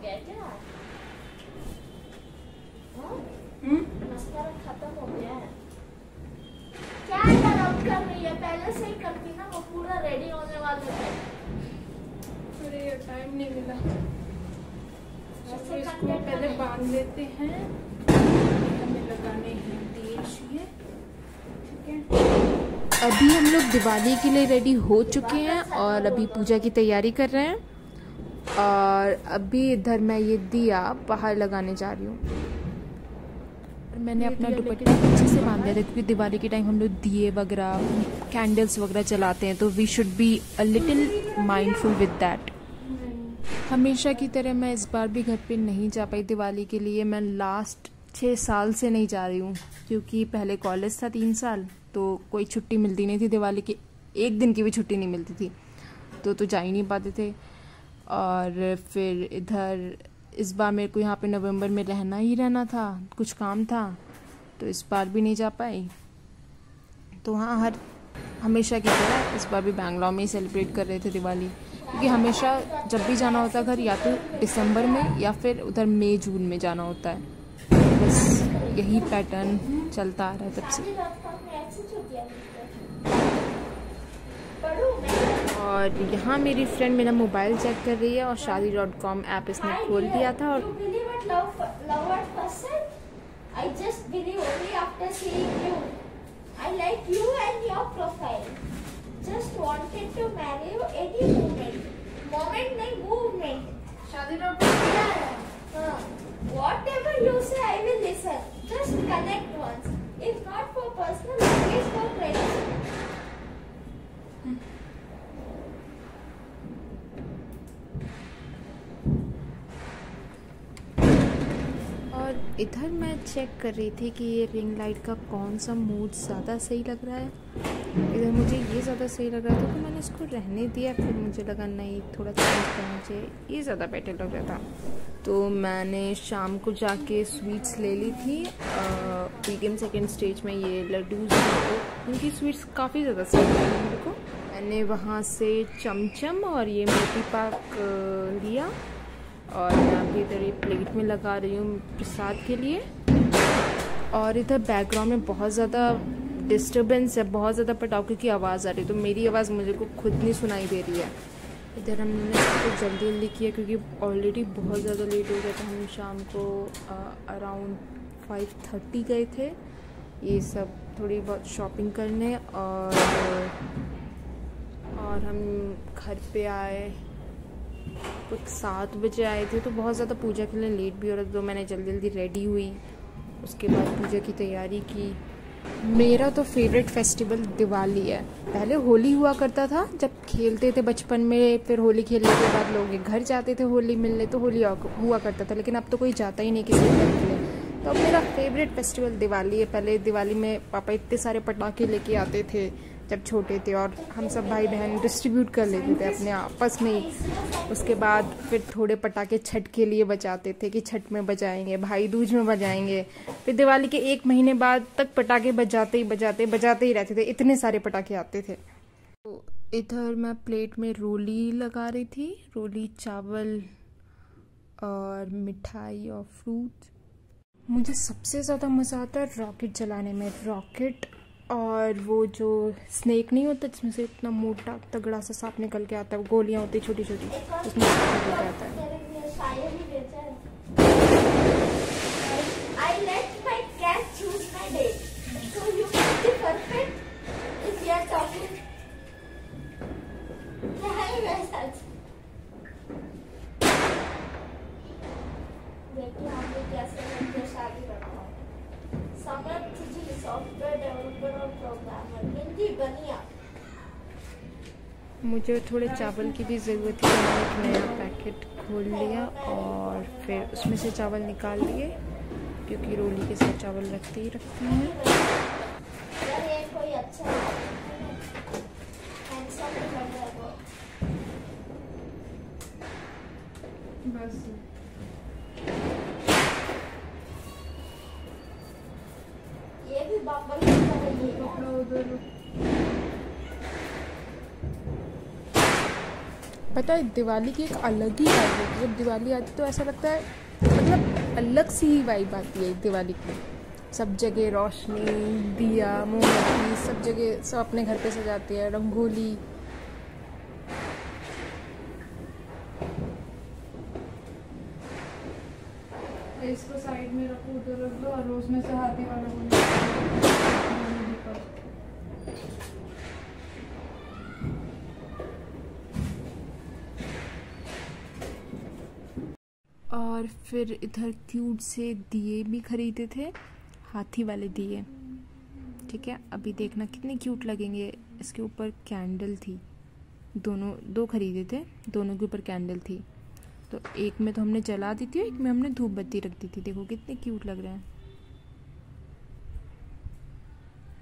गया क्या? मस्करा खत्म हो गया है क्या? इंटरप्ट कर रही है, पहले से ही करती ना, वो पूरा रेडी होने वाले थे। अरे टाइम नहीं मिला, इसको पहले बांध लेते हैं। हमें लगाने हैं तेज ये, ठीक है। अभी हम लोग दिवाली के लिए रेडी हो चुके हैं और अभी पूजा की तैयारी कर रहे हैं। और अभी इधर मैं ये दिया बाहर लगाने जा रही हूँ। मैंने अपना दुपट्टा अच्छे से बांध दिया था क्योंकि दिवाली के टाइम हम लोग दिए वगैरह कैंडल्स वगैरह जलाते हैं, तो we should be a little mindful with that. हमेशा की तरह मैं इस बार भी घर पे नहीं जा पाई दिवाली के लिए। मैं लास्ट 6 साल से नहीं जा रही हूँ क्योंकि पहले कॉलेज था 3 साल, तो कोई छुट्टी मिलती नहीं थी दिवाली की, एक दिन की भी छुट्टी नहीं मिलती थी, तो जा ही नहीं पाते थे। और फिर इधर इस बार मेरे को यहाँ पे नवंबर में रहना ही रहना था, कुछ काम था, तो इस बार भी नहीं जा पाई। तो हाँ, हमेशा की तरह इस बार भी बैंगलोर में ही सेलिब्रेट कर रहे थे दिवाली, क्योंकि हमेशा जब भी जाना होता है घर, या तो दिसंबर में या फिर उधर मई जून में जाना होता है। बस यही पैटर्न चलता आ रहा है तब से। और यहाँ मेरी फ्रेंड मेरा मोबाइल चेक कर रही है और shaadi.com ऐप इसने खोल दिया था। और whatever you say, I will listen. Just connect once. If not for personal, please for friends. और इधर मैं चेक कर रही थी कि ये रिंग लाइट का कौन सा मूड ज़्यादा सही लग रहा है। इधर मुझे ये ज़्यादा सही लग रहा था तो मैंने इसको रहने दिया। फिर मुझे लगा नहीं, थोड़ा चेंज करना चाहिए, ये ज़्यादा बेटर लग रहा था। तो मैंने शाम को जाके स्वीट्स ले ली थी। पीटीएम सेकेंड स्टेज में ये लड्डूज, उनकी स्वीट्स काफ़ी ज़्यादा सही लगी मेरे को। मैंने वहाँ से चमचम और ये मोती पाक लिया और मैं अभी इधर ये प्लेट में लगा रही हूँ प्रसाद के लिए। और इधर बैकग्राउंड में बहुत ज़्यादा डिस्टर्बेंस है, बहुत ज़्यादा पटाखे की आवाज़ आ रही है, तो मेरी आवाज़ मुझे को खुद नहीं सुनाई दे रही है। इधर हमने सब जल्दी जल्दी किया क्योंकि ऑलरेडी बहुत ज़्यादा लेट हो गया था। हम शाम को अराउंड 5:30 गए थे ये सब थोड़ी बहुत शॉपिंग करने, और हम घर पे आए कुछ 7 बजे आए थे, तो बहुत ज़्यादा पूजा के लिए लेट भी हो रहा था। तो मैंने जल्दी जल्दी रेडी हुई, उसके बाद पूजा की तैयारी की। मेरा तो फेवरेट फेस्टिवल दिवाली है। पहले होली हुआ करता था जब खेलते थे बचपन में, फिर होली खेलने के बाद लोग घर जाते थे होली मिलने, तो होली हुआ करता था। लेकिन अब तो कोई जाता ही नहीं किसी घर के लिए, तो अब मेरा फेवरेट फेस्टिवल दिवाली है। पहले दिवाली में पापा इतने सारे पटाखे लेके आते थे जब छोटे थे, और हम सब भाई बहन डिस्ट्रीब्यूट कर लेते थे अपने आपस में ही। उसके बाद फिर थोड़े पटाखे छठ के लिए बचाते थे कि छठ में बजाएंगे, भाई दूज में बजाएंगे। फिर दिवाली के 1 महीने बाद तक पटाखे बजाते ही रहते थे, इतने सारे पटाखे आते थे। तो इधर मैं प्लेट में रोली लगा रही थी, रोली चावल और मिठाई और फ्रूट। मुझे सबसे ज़्यादा मज़ा आता है रॉकेट जलाने में। रॉकेट और वो जो स्नेक नहीं होता जिसमें से इतना मोटा तगड़ा सा सांप निकल के आता है, वो गोलियां होती छोटी छोटी, उसमें निकल के आता है। मुझे थोड़े चावल की भी ज़रूरत थी, मैंने एक नया पैकेट खोल लिया और फिर उसमें से चावल निकाल लिए, क्योंकि रोली के साथ चावल रखते ही रखते हैं। बस ये भी पता है दिवाली की एक अलग ही वाइब होती है। जब दिवाली आती है तो ऐसा लगता है मतलब अलग सी ही वाइब आती है दिवाली की। सब जगह रोशनी, दिया, मोमबत्ती, सब जगह सब अपने घर पे सजाते हैं, रंगोली। इसको साइड में रखो, उधर रख दो और उसमें से हाथी वाला और फिर इधर क्यूट से दिए भी खरीदे थे, हाथी वाले दिए। ठीक है, अभी देखना कितने क्यूट लगेंगे। इसके ऊपर कैंडल थी, दो खरीदे थे, दोनों के ऊपर कैंडल थी। तो एक में तो हमने जला दी थी, एक में हमने धूप बत्ती रख दी थी। देखो कितने क्यूट लग रहे हैं,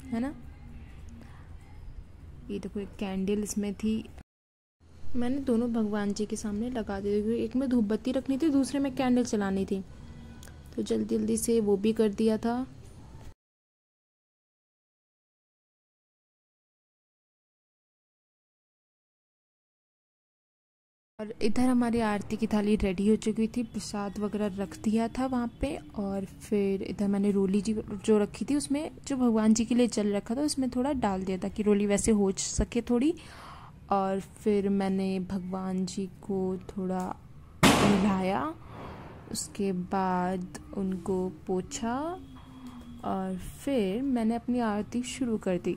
है ना। ये देखो एक कैंडल इसमें थी। मैंने दोनों भगवान जी के सामने लगा दी थी। एक में धूप बत्ती रखनी थी, दूसरे में कैंडल चलानी थी, तो जल्दी जल्दी से वो भी कर दिया था। और इधर हमारी आरती की थाली रेडी हो चुकी थी, प्रसाद वगैरह रख दिया था वहाँ पे। और फिर इधर मैंने रोली जी जो रखी थी, उसमें जो भगवान जी के लिए जल रखा था उसमें थोड़ा डाल दिया ताकि रोली वैसे हो सके थोड़ी। और फिर मैंने भगवान जी को थोड़ा नहलाया, उसके बाद उनको पोंछा और फिर मैंने अपनी आरती शुरू कर दी।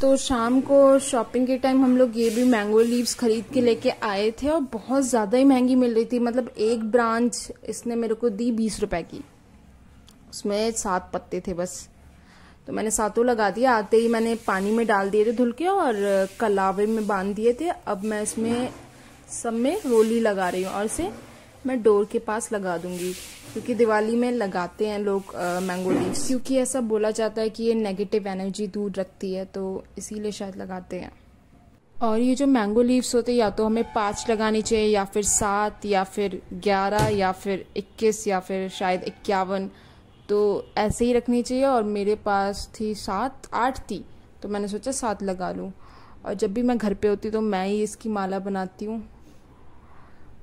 तो शाम को शॉपिंग के टाइम हम लोग ये भी मैंगो लीव्स खरीद के लेके आए थे और बहुत ज़्यादा ही महंगी मिल रही थी। मतलब एक ब्रांच इसने मेरे को दी 20 रुपए की, उसमें 7 पत्ते थे बस। तो मैंने 7 लगा दिया। आते ही मैंने पानी में डाल दिए थे धुल के और कलावे में बांध दिए थे। अब मैं इसमें सब में रोली लगा रही हूँ और इसे मैं डोर के पास लगा दूंगी, क्योंकि दिवाली में लगाते हैं लोग मैंगो लीव्स, क्योंकि ऐसा बोला जाता है कि ये नेगेटिव एनर्जी दूर रखती है, तो इसीलिए शायद लगाते हैं। और ये जो मैंगो लीव्स होते हैं या तो हमें 5 लगानी चाहिए या फिर 7 या फिर 11 या फिर 21 या फिर शायद 51, तो ऐसे ही रखनी चाहिए। और मेरे पास थी 7 8 थी, तो मैंने सोचा 7 लगा लूँ। और जब भी मैं घर पे होती तो मैं ही इसकी माला बनाती हूँ।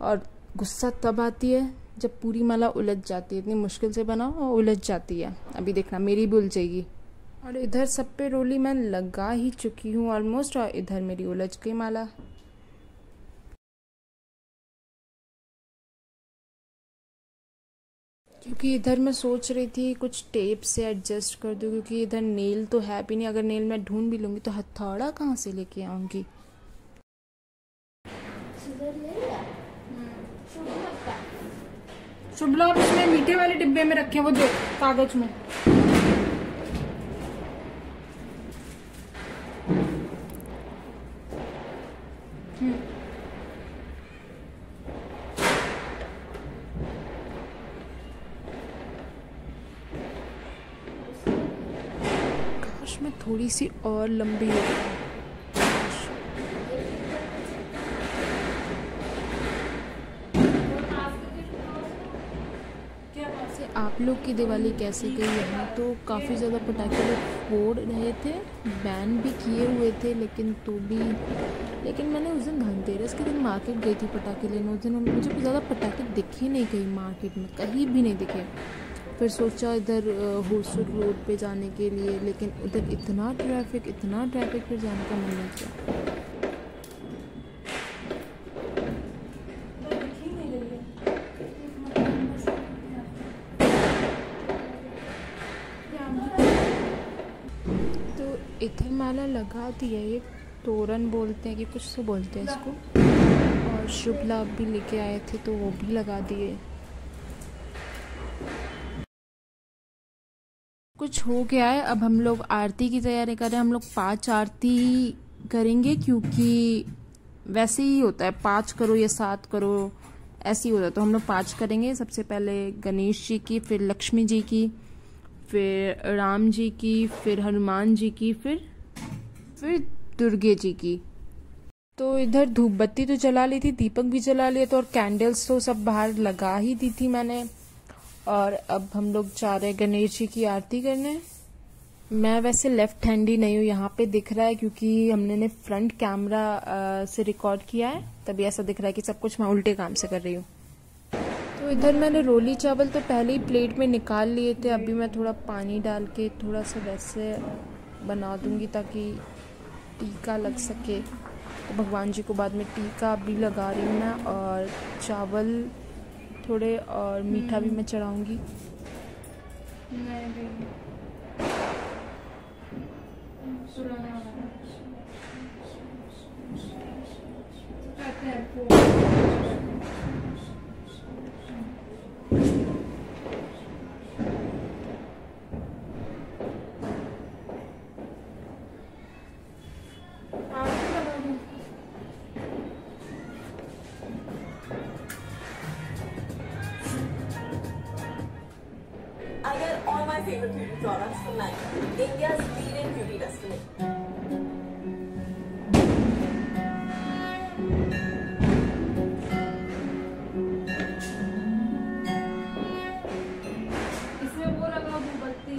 और गुस्सा तब आती है जब पूरी माला उलझ जाती है। इतनी मुश्किल से बनाओ और उलझ जाती है। अभी देखना मेरी भी उलझेगी। और इधर सब पे रोली मैं लगा ही चुकी हूँ ऑलमोस्ट, और इधर मेरी उलझ गई माला। क्योंकि इधर मैं सोच रही थी कुछ टेप से एडजस्ट कर दूँ, क्योंकि इधर नेल तो है भी नहीं। अगर नेल मैं ढूंढ भी लूँगी तो हथौड़ा कहाँ से लेके आऊँगी। शुभ लाभ इसमें मीठे वाले डिब्बे में रखे हैं, वो जो कागज में। काश मैं थोड़ी सी और लंबी हो जाए। आप लोग की दिवाली कैसे गई? यहाँ तो काफ़ी ज़्यादा पटाखे लोग फोड़ रहे थे, बैन भी किए हुए थे, लेकिन मैंने उस दिन धनतेरस के दिन मार्केट गई थी पटाखे लेने। उस दिन मुझे ज़्यादा पटाखे दिखे नहीं कहीं मार्केट में, कहीं भी नहीं दिखे। फिर सोचा इधर होसुर रोड पे जाने के लिए, लेकिन उधर इतना ट्रैफिक फिर जाने का मन नहीं किया। इधर माला लगा दिया, ये तोरण बोलते हैं कि कुछ तो बोलते हैं इसको, और शुभ लाभ भी लेके आए थे तो वो भी लगा दिए। कुछ हो गया है, अब हम लोग आरती की तैयारी कर रहे हैं। हम लोग 5 आरती करेंगे, क्योंकि वैसे ही होता है 5 करो या 7 करो ऐसे ही होता है, तो हम लोग 5 करेंगे। सबसे पहले गणेश जी की, फिर लक्ष्मी जी की, फिर राम जी की, फिर हनुमान जी की, फिर दुर्गे जी की। तो इधर धूप बत्ती तो जला ली थी, दीपक भी जला लिए थे, और कैंडल्स तो सब बाहर लगा ही दी थी मैंने। और अब हम लोग जा रहे हैं गणेश जी की आरती करने। मैं वैसे लेफ्ट हैंडी नहीं हूँ, यहाँ पे दिख रहा है क्योंकि हमने फ्रंट कैमरा से रिकॉर्ड किया है, तभी ऐसा दिख रहा है कि सब कुछ मैं उल्टे काम से कर रही हूँ। तो इधर मैंने रोली चावल तो पहले ही प्लेट में निकाल लिए थे, अभी मैं थोड़ा पानी डाल के थोड़ा सा वैसे बना दूंगी ताकि टीका लग सके। तो भगवान जी को बाद में टीका भी लगा रही हूँ मैं, और चावल थोड़े और मीठा भी मैं चढ़ाऊंगी। Again, all my favorite beauty products from Nykaa, India's leading beauty destination. इसमें वो लगा मोमबत्ती।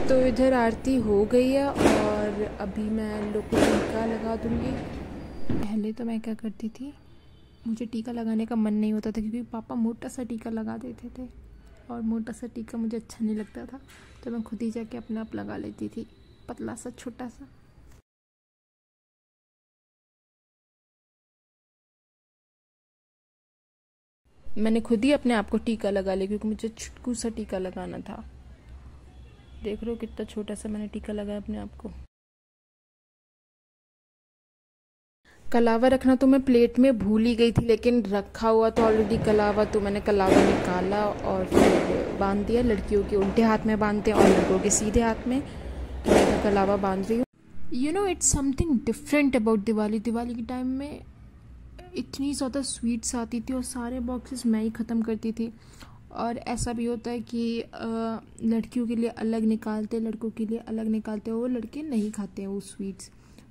तो इधर आरती हो गई है और और अभी मैं लोग को टीका लगा दूँगी। पहले तो मैं क्या करती थी, मुझे टीका लगाने का मन नहीं होता था क्योंकि पापा मोटा सा टीका लगा देते थे और मोटा सा टीका मुझे अच्छा नहीं लगता था, तो मैं खुद ही जाके अपने आप लगा लेती थी, पतला सा छोटा सा। मैंने खुद ही अपने आप को टीका लगा लिया क्योंकि मुझे छुटकू सा टीका लगाना था। देख रहे हो कितना छोटा सा मैंने टीका लगाया अपने आप को। कलावा रखना तो मैं प्लेट में भूल ही गई थी, लेकिन रखा हुआ तो ऑलरेडी कलावा, तो मैंने कलावा निकाला और फिर बांध दिया। लड़कियों के उल्टे हाथ में बांधते हैं और लड़कों के सीधे हाथ में, तो मैं कलावा बांध रही हूँ। You know it's something different about Diwali. Diwali के टाइम में इतनी ज़्यादा स्वीट्स आती थी और सारे बॉक्सेस मैं ही ख़त्म करती थी। और ऐसा भी होता है कि लड़कियों के लिए अलग निकालते, लड़कों के लिए अलग निकालते, वो लड़के नहीं खाते हैं वो स्वीट्स,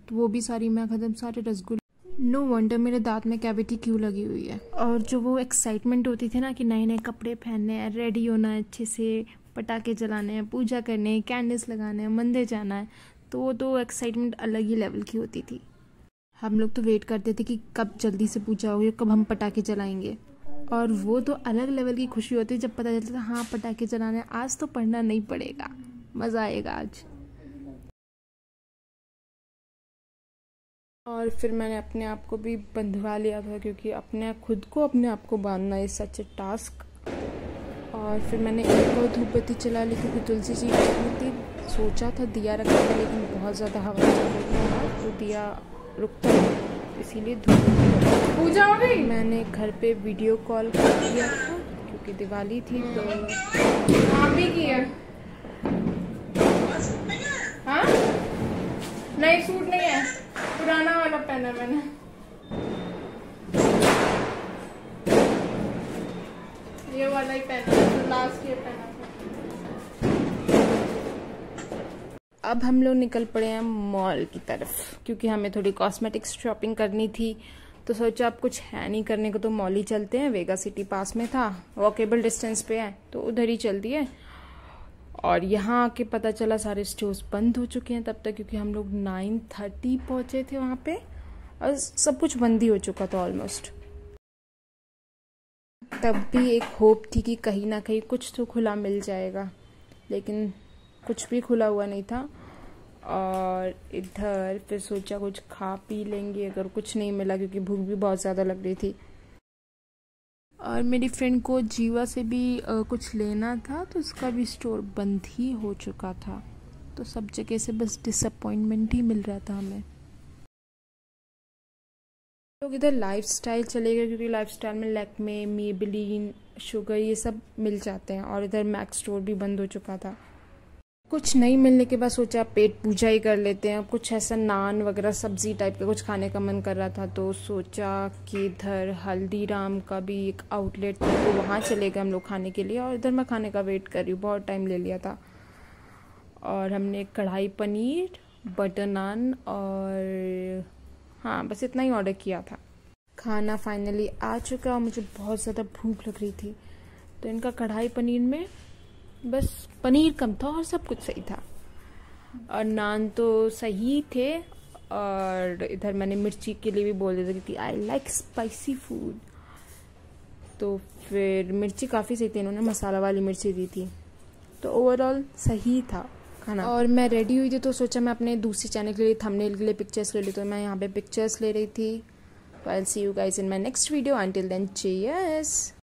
तो वो भी सारी मैं ख़त्म। सारे रसगुल्ले, नो वंडर मेरे दांत में कैविटी क्यों लगी हुई है। और जो वो एक्साइटमेंट होती थी ना कि नए नए कपड़े पहनने हैं, रेडी होना है, अच्छे से पटाखे जलाने हैं, पूजा करने हैं, कैंडल्स लगाने हैं, मंदिर जाना है, तो वो तो एक्साइटमेंट अलग ही लेवल की होती थी। हम लोग तो वेट करते थे कि कब जल्दी से पूजा होगी, कब हम पटाखे जलाएंगे। और वो तो अलग लेवल की खुशी होती है जब पता चलता था हाँ पटाखे जलाने, आज तो पढ़ना नहीं पड़ेगा, मज़ा आएगा आज। और फिर मैंने अपने आप को भी बंधवा लिया था क्योंकि अपने खुद को अपने आप को बांधना इज सच ए टास्क। और फिर मैंने एक और धूप बत्ती चला ली क्योंकि तुलसी जी रखनी थी। सोचा था दिया रखा था, लेकिन बहुत ज़्यादा हवा चल रही थी तो दिया रुकता है, इसीलिए धूप पूजा हो गई। मैंने घर पे वीडियो कॉल कर दिया था क्योंकि दिवाली थी, तो आप भी किया। हाँ नहीं, सूट नहीं है, पुराना वाला पहना मैंने। ये वाला ही पहना था, लास्ट ईयर पहना था। अब हम लोग निकल पड़े हैं मॉल की तरफ क्योंकि हमें थोड़ी कॉस्मेटिक्स शॉपिंग करनी थी, तो सोचा अब कुछ है नहीं करने को तो मॉल ही चलते हैं। वेगा सिटी पास में था, वॉकेबल डिस्टेंस पे है, तो उधर ही चलती है। और यहाँ आके पता चला सारे स्टोर्स बंद हो चुके हैं तब तक, क्योंकि हम लोग 9:30 पहुंचे थे वहाँ पे और सब कुछ बंद ही हो चुका था ऑलमोस्ट। तब भी एक होप थी कि कहीं ना कहीं कुछ तो खुला मिल जाएगा, लेकिन कुछ भी खुला हुआ नहीं था। और इधर फिर सोचा कुछ खा पी लेंगे, अगर कुछ नहीं मिला क्योंकि भूख भी बहुत ज़्यादा लग रही थी। और मेरी फ्रेंड को जीवा से भी कुछ लेना था, तो उसका भी स्टोर बंद ही हो चुका था। तो सब जगह से बस डिसअपॉइंटमेंट ही मिल रहा था हमें। लोग इधर लाइफस्टाइल चले गए क्योंकि लाइफस्टाइल में लैक्मे, मेबेलिन, शुगर ये सब मिल जाते हैं, और इधर मैक्स स्टोर भी बंद हो चुका था। कुछ नहीं मिलने के बाद सोचा पेट पूजा ही कर लेते हैं। कुछ ऐसा नान वगैरह सब्जी टाइप का कुछ खाने का मन कर रहा था, तो सोचा कि इधर हल्दीराम का भी एक आउटलेट था, तो वहाँ चले गए हम लोग खाने के लिए। और इधर मैं खाने का वेट कर रही हूँ, बहुत टाइम ले लिया था। और हमने कढ़ाई पनीर, बटर नान और हाँ बस इतना ही ऑर्डर किया था। खाना फाइनली आ चुका और मुझे बहुत ज़्यादा भूख लग रही थी, तो इनका कढ़ाई पनीर में बस पनीर कम था और सब कुछ सही था, और नान तो सही थे। और इधर मैंने मिर्ची के लिए भी बोल दिया था क्योंकि आई लाइक स्पाइसी फूड, तो फिर मिर्ची काफ़ी सही थी, इन्होंने मसाला वाली मिर्ची दी थी, तो ओवरऑल सही था खाना। और मैं रेडी हुई थी तो सोचा मैं अपने दूसरी चैनल के लिए थंबनेल के लिए पिक्चर्स ले ली, तो मैं यहाँ पे पिक्चर्स ले रही थी। तो I will see you guys in my next video, until then cheers.